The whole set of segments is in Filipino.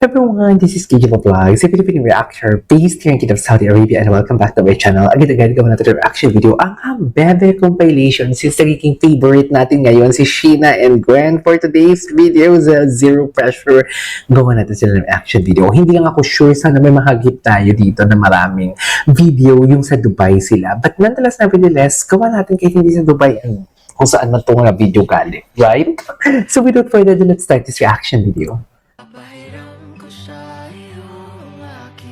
Everyone, this is KJ Vlog, a Filipino reactor based here in Kingdom of Saudi Arabia, and welcome back to my channel. Agad-agad gawa natin yung reaction video, ang Bebe compilation since nagiging favorite natin ngayon si Sheena and Gwen. For today's video, zero pressure, gawa natin sila ng reaction video. Hindi lang ako sure, sana may mahagip tayo dito na maraming video yung sa Dubai sila. But nonetheless, nevertheless, gawa natin kahit hindi sa Dubai kung saan man itong video galing, right? So without further ado, let's start this reaction video.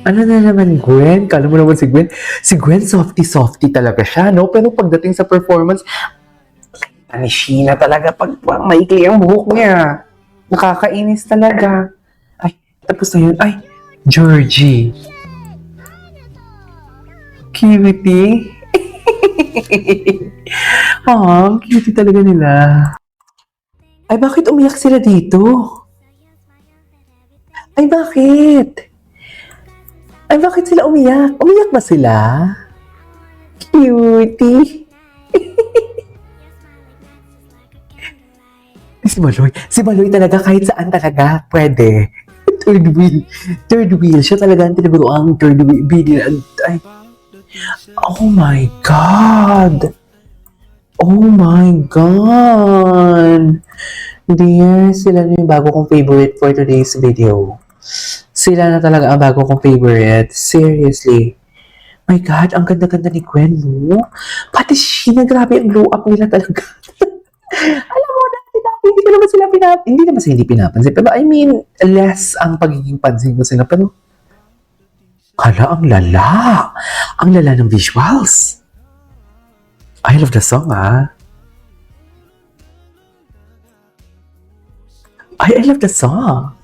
Ano na naman, Gwen? Kala mo naman si Gwen? Si Gwen, softy-softy talaga siya, no? Pero pagdating sa performance, ni Sheena talaga pag maikli ang buhok niya. Nakakainis talaga. Ay, tapos na yun. Ay, Georgie. Cutie. Ang cutie talaga nila. Ay, bakit umiyak sila dito? Ay, bakit? Ay, bakit sila umiyak? Umiyak ba sila? Cutie. Si Maloy talaga kahit saan talaga pwede. Third wheel. Third wheel. Siya talaga ang tinuruang third wheel. Ay. Oh my God. Oh my God. Dear, sila na yung bago kong favorite for today's video. Sila na talaga ang bago kong favorite. Seriously. My God, ang ganda-ganda ni Gwen, no? Pati Sheena, grabe ang glow up nila talaga. Alam mo, dati hindi ko naman sila hindi naman sila hindi pinapansin. Pero I mean, less ang pagiging pansin ko sila. Pero, ang lala. Ang lala ng visuals. I love the song, ah. I love the song.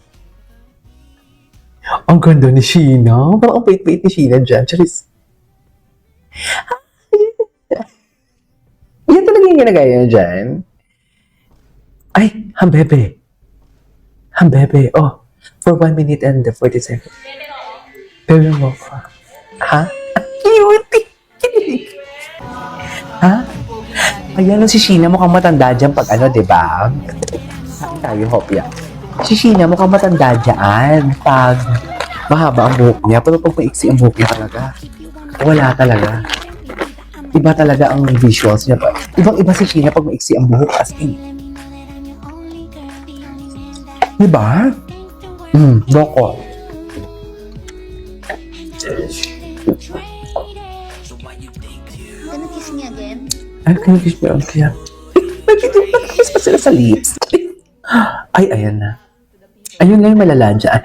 Ang ganda ni Sheena. Parang ang pait-pait ni Sheena dyan. Charis. Yan talaga yung ginagaya niya dyan. Ay, Hambebe. Hambebe. Oh, for 1 minute and 40 seconds. Bebe mo ko. Ha? Cutie. Ha? Ayan, si Sheena mukhang matanda dyan pag diba? Saan tayo, Hopia? Si Sheena mukhang matanda dyan pag mahaba ang buhok niya, pero pag maiksi ang buhok niya talaga, wala talaga. Iba talaga ang visuals niya. Ibang-iba si Sheena pag maiksi ang buhok as in. Diba? Boko. Can you kiss me again? Ay, can you kiss me again? Nag-kiss pa sila sa lips. Ay, ayan na. Ayun na yung malala dyan.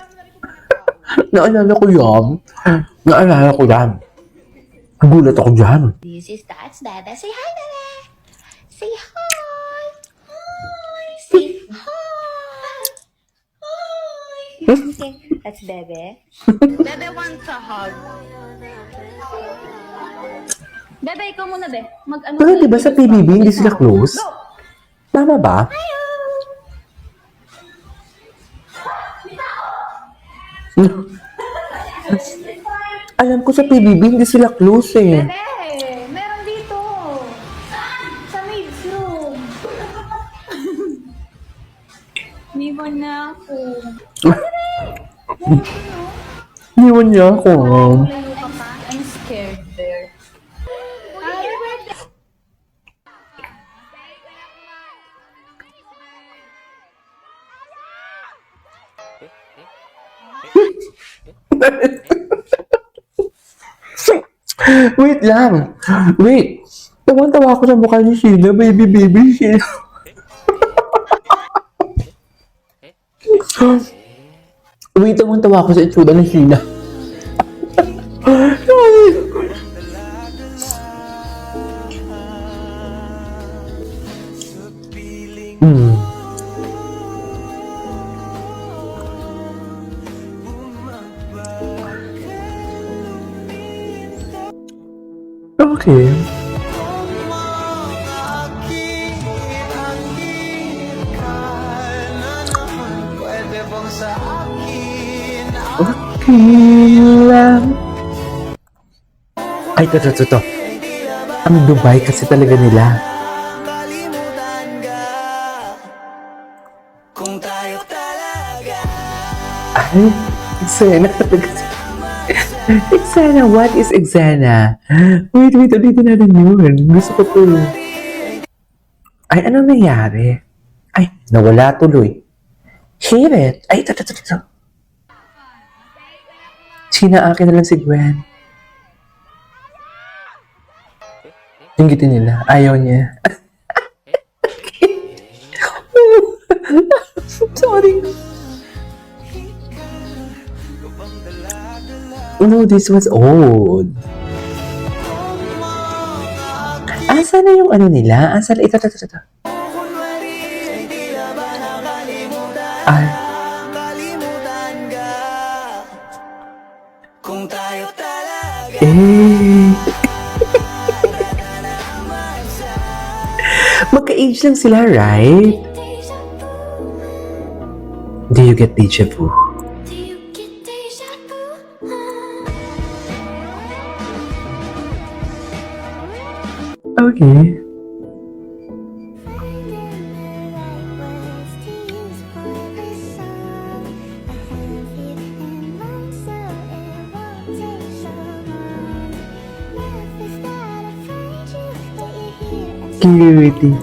Naalala ko yan. Nagulat ako dyan. This is That's Bebe. Say hi, Bebe. Say hi. Hi. Say hi. Hi. Okay, that's Bebe. Bebe wants a hug. Bebe, ikaw muna, Be. Pero diba sa PBB hindi sila close? Tama ba? Alam ko sa PBB hindi sila close eh. Bebe, meron dito. Sa maid's room. Niwan na ako. Niwan niya ako. Layo ka pa. I'm scared there. Wait lang. Wait. Tawan-tawa ako sa mukha ni Sheena. Baby Sheena. Wait, tawan-tawa ako sa itsura ni Sheena. Okay. Okay lang. Ay, ito. Ang Dubai kasi talaga nila. Ay, Exana talaga. Exana, what is Exana? Wait, ulitin natin yun. Gusto ko to. Ay, ano nangyari? Ay, nawala tuloy. Hear it. Ay, ito. Sina akin na lang si Gwen. Inggitin nila. Ayaw niya. Sorry. No, this was old. Asa na yung ano nila? Asa na? Ito. Ay. Eh. Magka-age lang sila, right? Do you get deja vu? Okay. Cutie.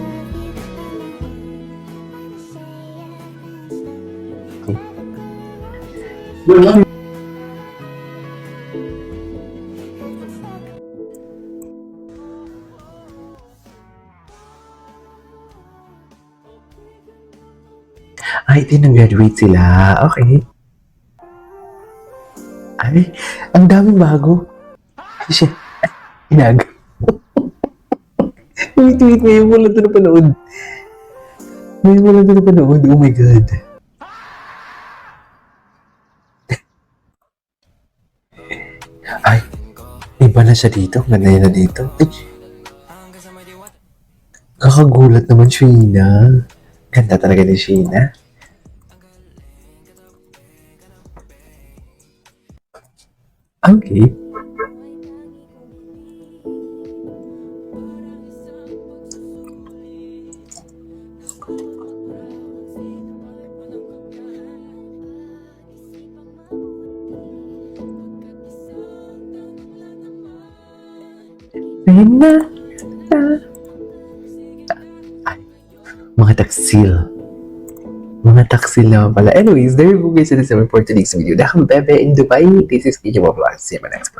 Ay, tinang-graduate sila. Okay. Ay, ang daming bago. Siya, inag. Wait, ngayon mo lang ito napanood. Oh my God. Ay, iba na siya dito. Ganda na dito. Ay, kakagulat naman, Sheena. Ganda talaga ni Sheena. Okay. Ay, mga taksil. Mga taksil naman pala. Anyways, there you go guys in the summer for today's video. Dahil Bebe in Dubai. This is Kijima Vlog. See you in my next